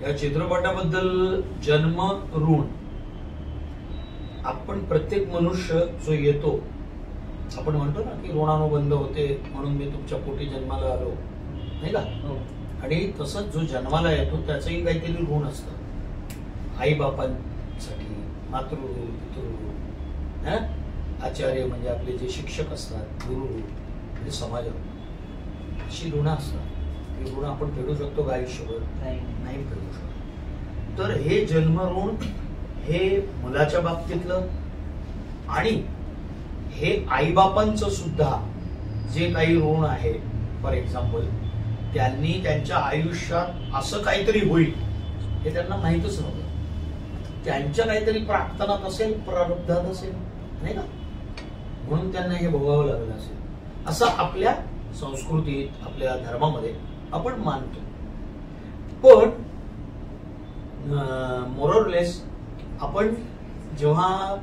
या चित्रपटाबद्दल जन्म ऋण. आपण प्रत्येक मनुष्य जो येतो, आपण म्हणतो ना की ऋणानुबंध होते म्हणून मी तुमच्या पोटी जन्माला आलो, नाही का? आणि तसंच जो जन्माला येतो त्याचंही काहीतरी ऋण असतं. आई बापांसाठी, मातृऋण, पितृऋण, आचार्य म्हणजे आपले जे शिक्षक असतात, गुरु म्हणजे समाज, अशी ऋण असतात. ती ऋण आपण फेडू शकतो का आयुष्यभर? नाही फेडू शकतो. तर हे जन्म ऋण हे मुलाच्या बाबतीतलं, आणि हे आईबापांचं सुद्धा जे काही ऋण आहे. फॉर एक्झाम्पल, त्यांनी त्यांच्या आयुष्यात असं काहीतरी होईल हे त्यांना माहीतच नव्हतं. त्यांच्या काहीतरी प्रार्थनात असेल, प्रारब्धात असेल, नाही का? म्हणून त्यांना हे भोगावं लागलं असेल, असं आपल्या संस्कृतीत, आपल्या धर्मामध्ये आपण मानतो. पण मोरलेस आपण जेव्हा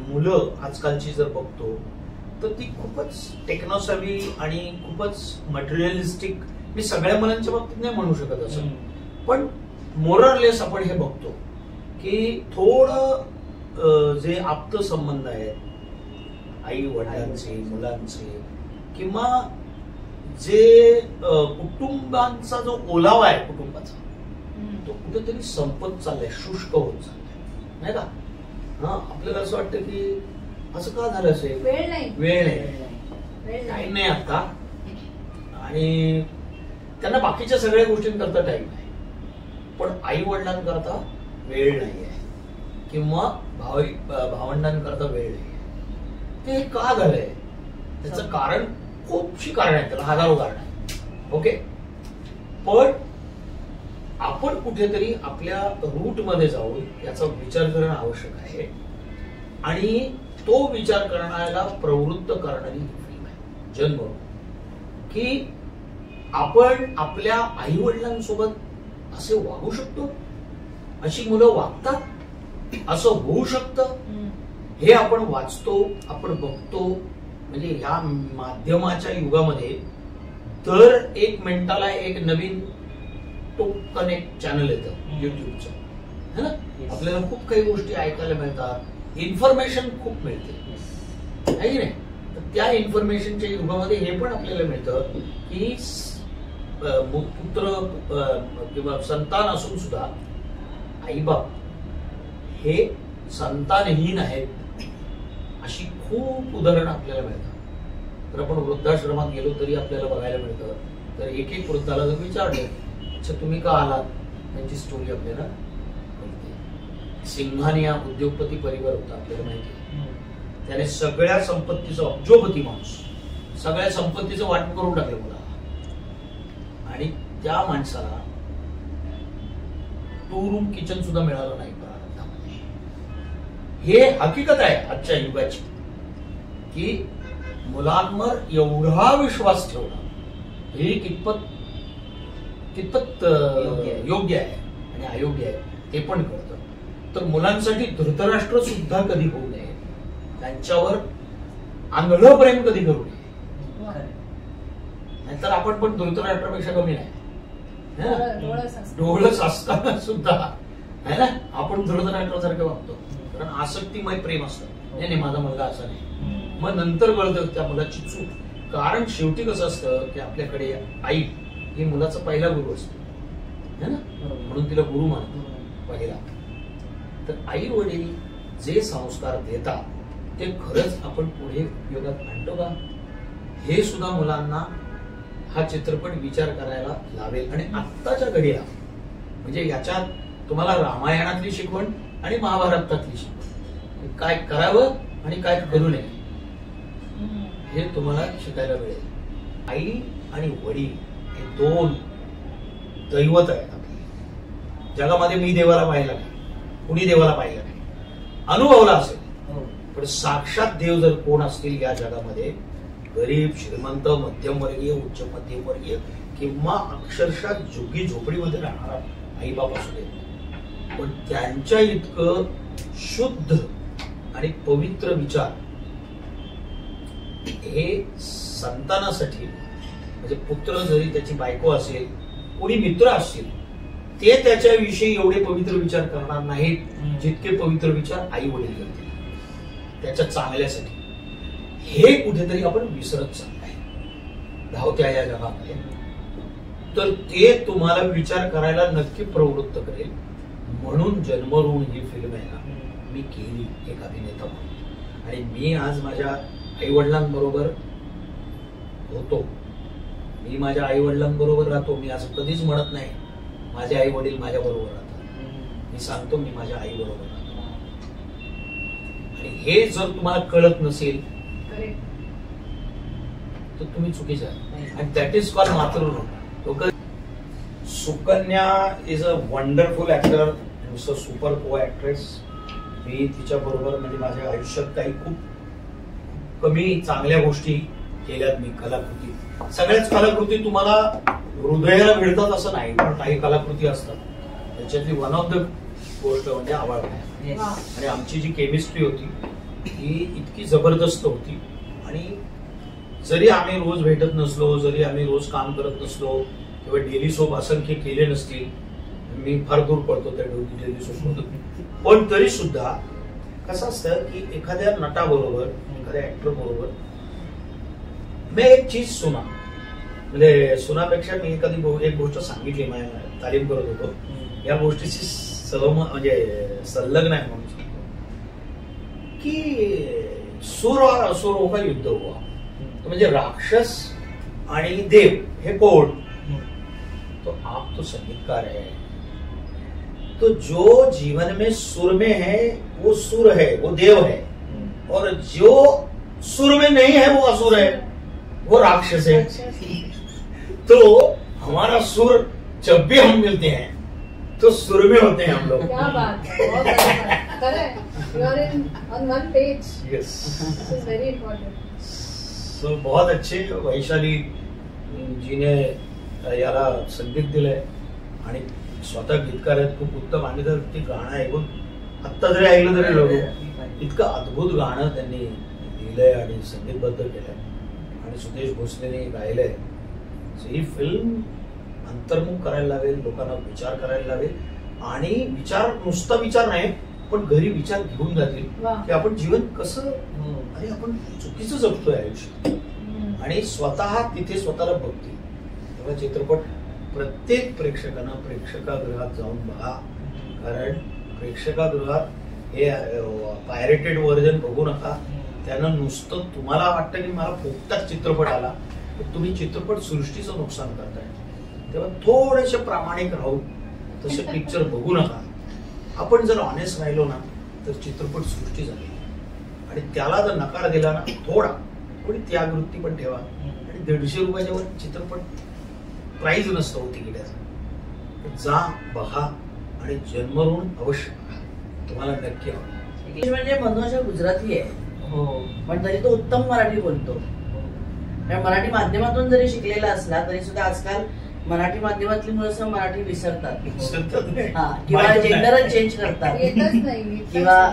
मुलं आजकालची जर बघतो तर ती खूपच टेक्नॉसॅव्ही आणि खूपच मटेरियलिस्टिक. मी सगळ्या मुलांच्या बाबतीत नाही म्हणू शकत असं, पण मोरलेस आपण हे बघतो की थोडं जे आप्त संबंध आहेत आई वडिलांचे, मुलांचे, किंवा जे कुटुंबांचा जो ओलावा आहे कुटुंबाचा, तो कुठेतरी संपत चाललाय, शुष्क होत चाललाय, नाही का? आपल्याला असं वाटतं की असं का झालं असेल? वेळ नाही, टाइम नाही आता, आणि त्यांना बाकीच्या सगळ्या गोष्टींकरता टाइम नाही, पण आई वडिलांकरता वेळ नाही आहे, किंवा भावंडांकरता वेळ नाही आहे. ते का झालंय? त्याचं कारण, खूपशी कारण आहेत, त्याला हजारो कारण आहेत. ओके, पण आपण कुठेतरी आपल्या रूट मध्ये जाऊन याचा विचार करणं आवश्यक आहे, आणि तो विचार करण्याला प्रवृत्त करणारी फिल्म आहे जन्म. की आपण आपल्या आई वडिलांसोबत असे वागू शकतो, अशी मुलं वागतात, असं होऊ शकतं, हे आपण वाचतो, आपण बघतो. म्हणजे ह्या माध्यमाच्या युगामध्ये दर 1 मिनिटाला एक नवीन टोकन एक चॅनल येतं युट्यूबचं, है ना? आपल्याला खूप काही गोष्टी ऐकायला मिळतात, इन्फॉर्मेशन खूप मिळते, आहे की नाही? तर त्या इन्फॉर्मेशनच्या युगामध्ये हे पण आपल्याला मिळतं की पुत्र किंवा संतान असून सुद्धा आईबाप हे संतानहीन आहेत, अशी खूप उदाहरणं आपल्याला मिळतात. तर आपण वृद्धाश्रमात गेलो तरी आपल्याला बघायला मिळतं. तर एक एक वृद्धाला जर विचारलं, अच्छा तुम्ही का आलात, त्यांची स्टोरी आपल्याला मिळते. सिंघानिया उद्योगपती परिवार होता, आपल्याला माहिती. त्याने सगळ्या संपत्तीचं, अब्जोपती माणूस, सगळ्या संपत्तीचं वाटप करून टाकलं मुलाला, आणि त्या माणसाला 2 रूम किचन सुद्धा मिळालं नाही. हे हकीकत आहे आजच्या युगाची, की मुलांवर एवढा विश्वास ठेवणं हे कितपत योग्य आहे आणि अयोग्य आहे ते पण कळतं. तर मुलांसाठी धृतराष्ट्र सुद्धा कधी होऊ नये, त्यांच्यावर आंधळं प्रेम कधी करू नये. नाहीतर आपण पण धृतराष्ट्रापेक्षा कमी नाही, डोळस असताना सुद्धा, है ना, आपण धृतराष्ट्रासारखं वागतो. कारण आसक्तीमय प्रेम असतं, नाही माझा मुलगा असा नाही. मग नंतर कळतं त्या मुलाची चूक. कारण शेवटी कसं असतं की आपल्याकडे आई ही मुलाचा पहिला गुरु असतो, है ना? म्हणून तिला गुरु मानतो पहिला. तर आई वडील जे संस्कार देतात ते खरंच आपण पुढे उपयोगात आणतो का, हे सुद्धा मुलांना हा चित्रपट विचार करायला लावेल. आणि आत्ताच्या घडीला म्हणजे याच्यात तुम्हाला रामायणातली शिकवण आणि महाभारतातली शिकवण, काय करावं आणि काय करू नये, हे तुम्हाला शिकायला मिळेल. आई आणि वडील हे 2 दैवत आहेत आपली जगामध्ये. मी देवाला पाहिला नाही, कुणी देवाला पाहिलं नाही, अनुभवला असेल, पण साक्षात देव जर कोण असतील या जगामध्ये, गरीब, श्रीमंत, मध्यमवर्गीय, उच्च मध्यमवर्गीय, किंवा अक्षरशः झुगी झोपडीमध्ये राहणारा आई बाप असू दे, पण त्यांच्या इतकं शुद्ध आणि पवित्र विचार हे संतानासाठी, म्हणजे पुत्र जरी त्याची बायको असेल, कोणी मित्र असतील, ते त्याच्याविषयी एवढे पवित्र विचार करणार नाहीत जितके पवित्र विचार आई वडील करतील त्याच्या चांगल्यासाठी. हे कुठेतरी आपण विसरत चाललोय धावत्या या जगामध्ये. तर ते तुम्हाला विचार करायला नक्की प्रवृत्त करेल. म्हणून जन्मऋण ही फिल्म आहे ना मी केली एक अभिनेता म्हणून. आणि मी आज माझ्या आई वडिलांबरोबर होतो. मी माझ्या आई वडिलांबरोबर राहतो. मी असं कधीच म्हणत नाही माझे आई वडील माझ्या बरोबर राहतात. मी सांगतो मी माझ्या आई बरोबर राहतो. आणि हे जर तुम्हाला कळत नसेल तर तुम्ही चुकीचे आहात. आणि दॅट इज कॉल्ड मातृऋण. Sukanya is a wonderful actor, is a super co actress. मी तिच्या बरोबर म्हणजे माझ्या आयुष्यात काही खूप कमी चांगल्या गोष्टी केल्यात. मी कलाकृती, सगळ्याच कलाकृती तुम्हाला हृदयाला मिळतात असं नाही, पण काही कलाकृती असतात त्याच्यातली वन ऑफ द गोष्ट म्हणजे आवाज. आणि आमची जी केमिस्ट्री होती ती इतकी जबरदस्त होती. आणि जरी आम्ही रोज भेटत नसलो, जरी आम्ही रोज काम करत नसलो किंवा डेली सोप असंख्य केले नसतील, मी फार दूर पडतो त्या डेली सोप, पण तरी सुद्धा कसं असतं की एखाद्या नटाबरोबर एखाद्या ऍक्टर बरोबर मी एक चीज सुना म्हणजे सुनापेक्षा मी एखादी एक गोष्ट सांगितली, माझ्या तालीम करत होतो या गोष्टीची म्हणजे संलग्न आहे म्हणून सांगतो की सूर और असुरों का युद्ध हुआ. म्हणजे राक्षस आणि देव हे कोण, तो आप तो संगीतकार है. तो जो जीवन में सुर में है वो सुर है, वो देव है. और जो सुर में नहीं है वो असुर है, वो राक्षस है. तो हमारा सुर जब भी हम मिलते हैं तो सुर में होते हैं हम लोग. क्या बात है. You are on one page. Yes. This is very important. So बहुत अच्छे वैशाली जीने याला संगीत दिलंय आणि स्वतः गीतकार आहेत, खूप उत्तम. आणि तर ते गाणं ऐकून आत्ता जरी ऐकलं तरी लोक इतकं अद्भुत गाणं त्यांनी लिहिलंय आणि संगीतबद्ध केलंय आणि सुदेश भोसलेने गायलंय. ही फिल्म अंतर्मुख करायला लावेल, लोकांना विचार करायला लावेल. आणि विचार नुसता विचार नाही पण घरी विचार घेऊन जातील की आपण जीवन कसं, अरे आपण चुकीचं जगतोय आयुष्य. आणि स्वतः तिथे स्वतःला बघतील. तेव्हा चित्रपट प्रत्येक प्रेक्षकांना प्रेक्षकागृहात जाऊन बघा. कारण प्रेक्षकागृहात हे पायरेटेड व्हर्जन बघू नका. त्यांना नुसतं तुम्हाला वाटतं की मला फुकटाच चित्रपट आला, तर तुम्ही चित्रपट सृष्टीचं नुकसान करताय. तेव्हा थोडेसे प्रामाणिक राहून तसे पिक्चर बघू नका. आपण जर ऑनेस्ट राहिलो ना तर चित्रपट सृष्टी झाली. आणि त्याला जर नकार दिला ना थोडी त्यागवृत्ती पण ठेवा. आणि 150 रुपयाच्या वर चित्रपट प्राइज नसतो तिकिटाचा. जा बघा आणि जन्मऋण अवश्य बघा, तुम्हाला नक्की आवडेल. म्हणजे मनोज गुजराती आहे पण तरी तो उत्तम मराठी बोलतो. मराठी माध्यमातून जरी शिकलेला असला तरी सुद्धा आजकाल मराठी माध्यमातली मुलं मराठी विसरतात किंवा जेंडरच चेंज करतात किंवा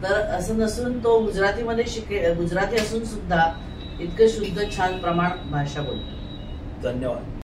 तर असं नसून तो गुजरातीमध्ये गुजराती असून सुद्धा इतकं शुद्ध छान प्रमाण भाषा बोलतो. धन्यवाद.